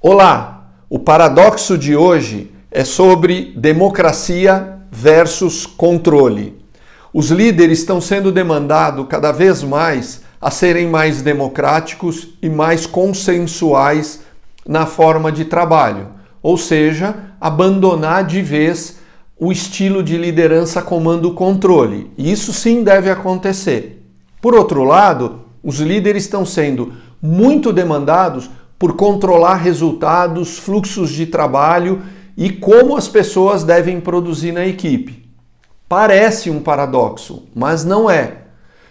Olá! O paradoxo de hoje é sobre democracia versus controle. Os líderes estão sendo demandados cada vez mais a serem mais democráticos e mais consensuais na forma de trabalho, ou seja, abandonar de vez o estilo de liderança comando-controle. E isso sim deve acontecer. Por outro lado, os líderes estão sendo muito demandados por controlar resultados, fluxos de trabalho e como as pessoas devem produzir na equipe. Parece um paradoxo, mas não é.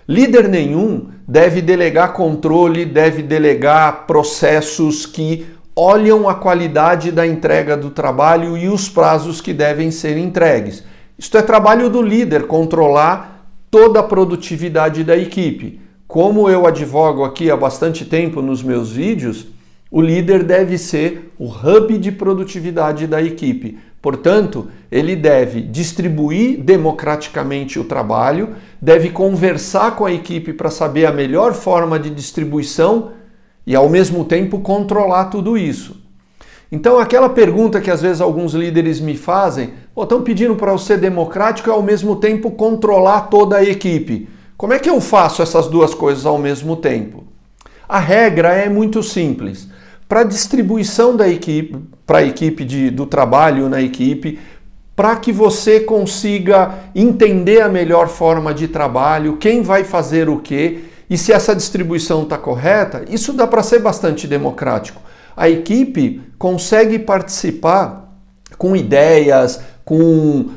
Líder nenhum deve delegar controle, deve delegar processos que olham a qualidade da entrega do trabalho e os prazos que devem ser entregues. Isto é trabalho do líder, controlar toda a produtividade da equipe. Como eu advogo aqui há bastante tempo nos meus vídeos, o líder deve ser o hub de produtividade da equipe. Portanto, ele deve distribuir democraticamente o trabalho, deve conversar com a equipe para saber a melhor forma de distribuição e, ao mesmo tempo, controlar tudo isso. Então, aquela pergunta que às vezes alguns líderes me fazem, estão pedindo para eu ser democrático e, ao mesmo tempo, controlar toda a equipe. Como é que eu faço essas duas coisas ao mesmo tempo? A regra é muito simples. Para a distribuição da equipe, para a equipe do trabalho na equipe, para que você consiga entender a melhor forma de trabalho, quem vai fazer o quê, e se essa distribuição está correta, isso dá para ser bastante democrático. A equipe consegue participar com ideias, com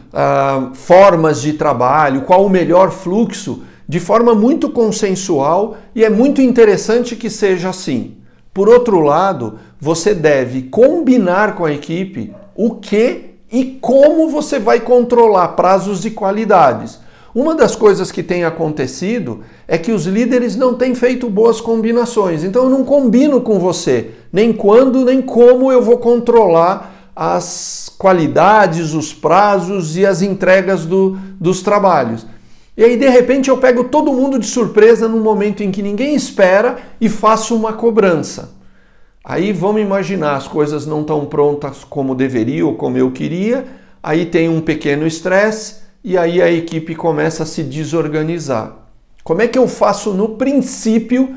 formas de trabalho, qual o melhor fluxo, de forma muito consensual, e é muito interessante que seja assim. Por outro lado, você deve combinar com a equipe o que e como você vai controlar prazos e qualidades. Uma das coisas que tem acontecido é que os líderes não têm feito boas combinações. Então eu não combino com você nem quando nem como eu vou controlar as qualidades, os prazos e as entregas dos trabalhos. E aí, de repente, eu pego todo mundo de surpresa num momento em que ninguém espera e faço uma cobrança. Aí vamos imaginar, as coisas não estão prontas como deveria ou como eu queria, aí tem um pequeno estresse e aí a equipe começa a se desorganizar. Como é que eu faço no princípio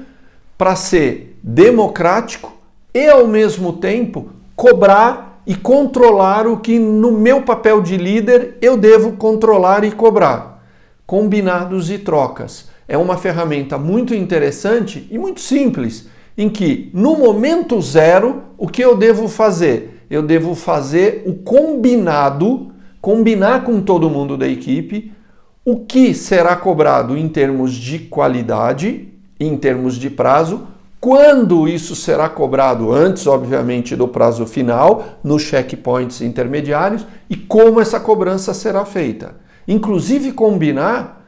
para ser democrático e, ao mesmo tempo, cobrar e controlar o que no meu papel de líder eu devo controlar e cobrar? Combinados e trocas. É uma ferramenta muito interessante e muito simples, em que no momento zero, o que eu devo fazer? Eu devo fazer o combinado, combinar com todo mundo da equipe, o que será cobrado em termos de qualidade, em termos de prazo, quando isso será cobrado antes, obviamente, do prazo final, nos checkpoints intermediários, e como essa cobrança será feita. Inclusive combinar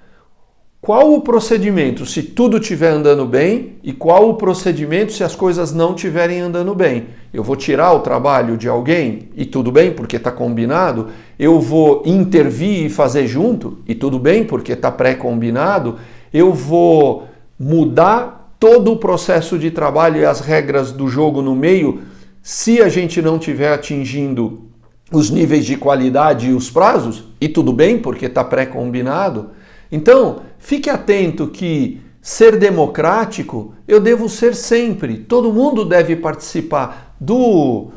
qual o procedimento se tudo estiver andando bem e qual o procedimento se as coisas não estiverem andando bem. Eu vou tirar o trabalho de alguém e tudo bem porque está combinado. Eu vou intervir e fazer junto e tudo bem porque está pré-combinado. Eu vou mudar todo o processo de trabalho e as regras do jogo no meio se a gente não estiver atingindo os níveis de qualidade e os prazos, e tudo bem, porque está pré-combinado. Então, fique atento que ser democrático eu devo ser sempre. Todo mundo deve participar, do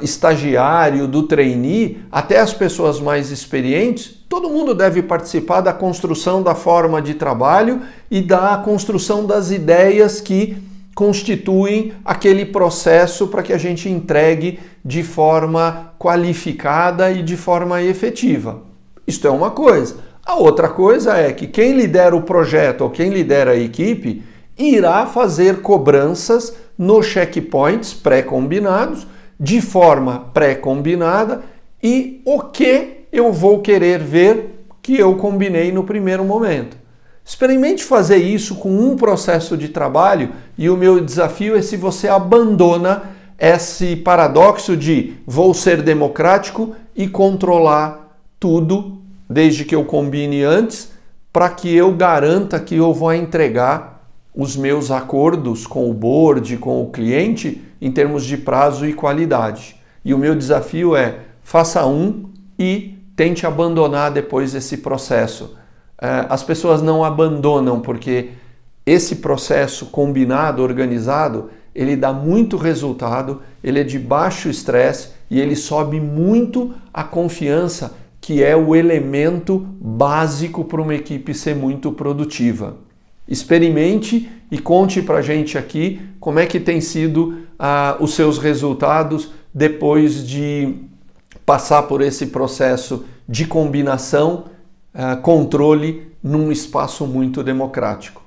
estagiário, do trainee, até as pessoas mais experientes. Todo mundo deve participar da construção da forma de trabalho e da construção das ideias que constituem aquele processo para que a gente entregue de forma qualificada e de forma efetiva. Isto é uma coisa. A outra coisa é que quem lidera o projeto ou quem lidera a equipe irá fazer cobranças nos checkpoints pré-combinados, de forma pré-combinada, e o que eu vou querer ver que eu combinei no primeiro momento. Experimente fazer isso com um processo de trabalho e o meu desafio é se você abandona esse paradoxo de vou ser democrático e controlar tudo desde que eu combine antes para que eu garanta que eu vou entregar os meus acordos com o board, com o cliente, em termos de prazo e qualidade. E o meu desafio é: faça um e tente abandonar depois esse processo. As pessoas não abandonam porque esse processo combinado, organizado, ele dá muito resultado, ele é de baixo estresse e ele sobe muito a confiança, que é o elemento básico para uma equipe ser muito produtiva. Experimente e conte para a gente aqui como é que tem sido os seus resultados depois de passar por esse processo de combinação, controle num espaço muito democrático.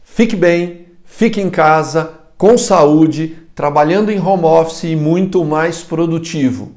Fique bem, fique em casa, com saúde, trabalhando em home office e muito mais produtivo.